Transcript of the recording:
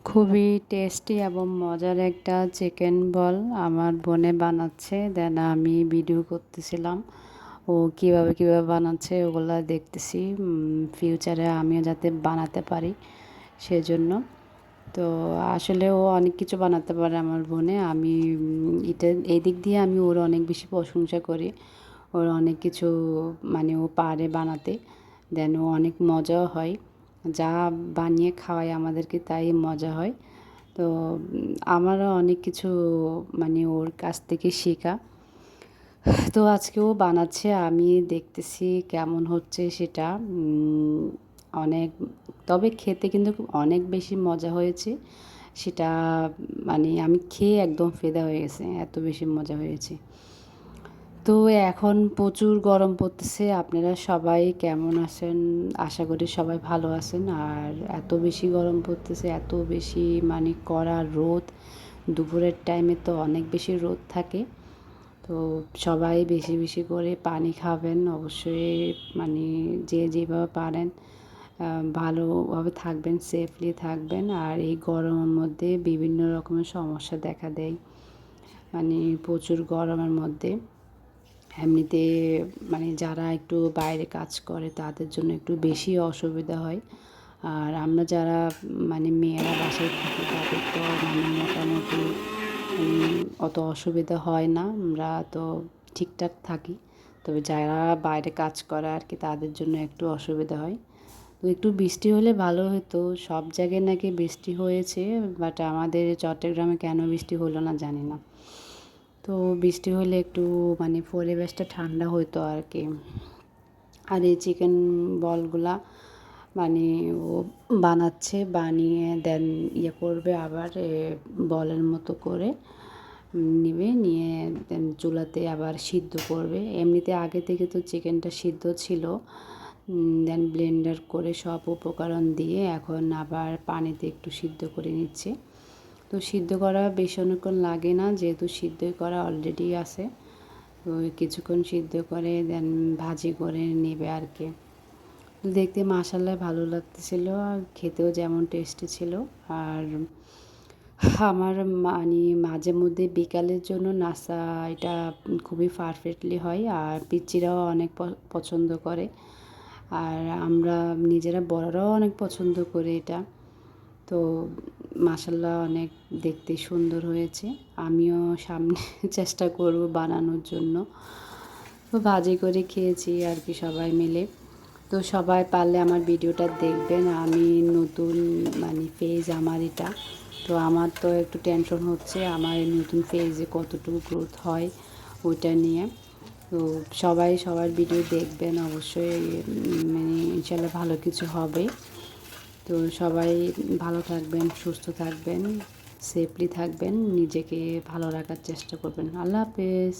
খুবই টেস্টি এবং মজার একটা চিকেন বল আমার বোনে বানাচ্ছে। দেন আমি ভিডিও করতেছিলাম ও কীভাবে বানাচ্ছে ওগুলা দেখতেছি। ফিউচারে আমিও যাতে বানাতে পারি সেজন্য। তো আসলে ও অনেক কিছু বানাতে পারে আমার বোনে। আমি এটা এই দিক দিয়ে আমি ওর অনেক বেশি প্রশংসা করি। ওর অনেক কিছু মানে ও পারে বানাতে। দেন ও অনেক মজাও হয়। যা বানিয়ে খাওয়ায় আমাদেরকে তাই মজা হয়। তো আমারও অনেক কিছু মানে ওর কাছ থেকে শেখা। তো আজকে ও বানাচ্ছে, আমি দেখতেছি কেমন হচ্ছে সেটা। অনেক, তবে খেতে কিন্তু অনেক বেশি মজা হয়েছে। সেটা মানে আমি খেয়ে একদম ফিদা হয়ে গেছি, এত বেশি মজা হয়েছে। তো এখন প্রচুর গরম পড়তেছে। আপনারা সবাই কেমন আছেন? আশা করি সবাই ভালো আছেন। আর এত বেশি গরম পড়তেছে, এত বেশি মানে কড়া রোদ। দুপুরের টাইমে তো অনেক বেশি রোদ থাকে। তো সবাই বেশি বেশি করে পানি খাবেন অবশ্যই। মানে যে যেভাবে পারেন ভালোভাবে থাকবেন, সেফলি থাকবেন। আর এই গরমের মধ্যে বিভিন্ন রকমের সমস্যা দেখা দেয়, মানে প্রচুর গরমের মধ্যে। এমনিতে মানে যারা একটু বাইরে কাজ করে তাদের জন্য একটু বেশি অসুবিধা হয়। আর আমরা যারা মানে মেয়েরা বাসায় থাকি তাদের তো মানে মোটামুটি অত অসুবিধা হয় না, আমরা তো ঠিকঠাক থাকি। তবে যারা বাইরে কাজ করে আর কি তাদের জন্য একটু অসুবিধা হয়। তো একটু বৃষ্টি হলে ভালো হতো। সব জায়গায় নাকি বৃষ্টি হয়েছে, বাট আমাদের চট্টগ্রামে কেন বৃষ্টি হলো না জানি না। তো বৃষ্টি হলে একটু মানে পরিবেশটা ঠান্ডা হতো আর কি। আর এই চিকেন বলগুলা মানে ও বানাচ্ছে, বানিয়ে দেন ইয়ে করবে, আবার বলের মতো করে নিবে, নিয়ে দেন চুলাতে আবার সিদ্ধ করবে। এমনিতে আগে থেকে তো চিকেনটা সিদ্ধ ছিল। দেন ব্লেন্ডার করে সব উপকরণ দিয়ে এখন আবার পানিতে একটু সিদ্ধ করে নিচ্ছে। তো সিদ্ধ করা বেশি অনেকক্ষণ লাগে না, যেহেতু সিদ্ধই করা অলরেডি আছে। তো কিছুক্ষণ সিদ্ধ করে দেন ভাজি করে নেবে আর কি। তো দেখতে মাশাআল্লাহ ভালো লাগতেছিল, আর খেতেও যেমন টেস্টি ছিল। আর আমার মানে মাঝে মধ্যে বিকালের জন্য নাস্তা এটা খুবই পারফেক্টলি হয়। আর পিচ্চিরাও অনেক পছন্দ করে। আর আমরা নিজেরা বড়রাও অনেক পছন্দ করি এটা। তো মাশাআল্লাহ অনেক দেখতে সুন্দর হয়েছে। আমিও সামনে চেষ্টা করব বানানোর জন্য। তো ভাজি করে খেয়েছি আর কি সবাই মিলে। তো সবাই পারলে আমার ভিডিওটা দেখবেন। আমি নতুন মানে পেজ আমার এটা। তো আমার তো একটু টেনশন হচ্ছে আমার এই নতুন পেজে কতটুকু গ্রোথ হয় ওইটা নিয়ে। তো সবাই সবার ভিডিও দেখবেন অবশ্যই, মানে ইনশাআল্লাহ ভালো কিছু হবে। তো সবাই ভালো থাকবেন, সুস্থ থাকবেন, সেফলি থাকবেন, নিজেকে ভালো রাখার চেষ্টা করবেন। আল্লাহ হাফেজ।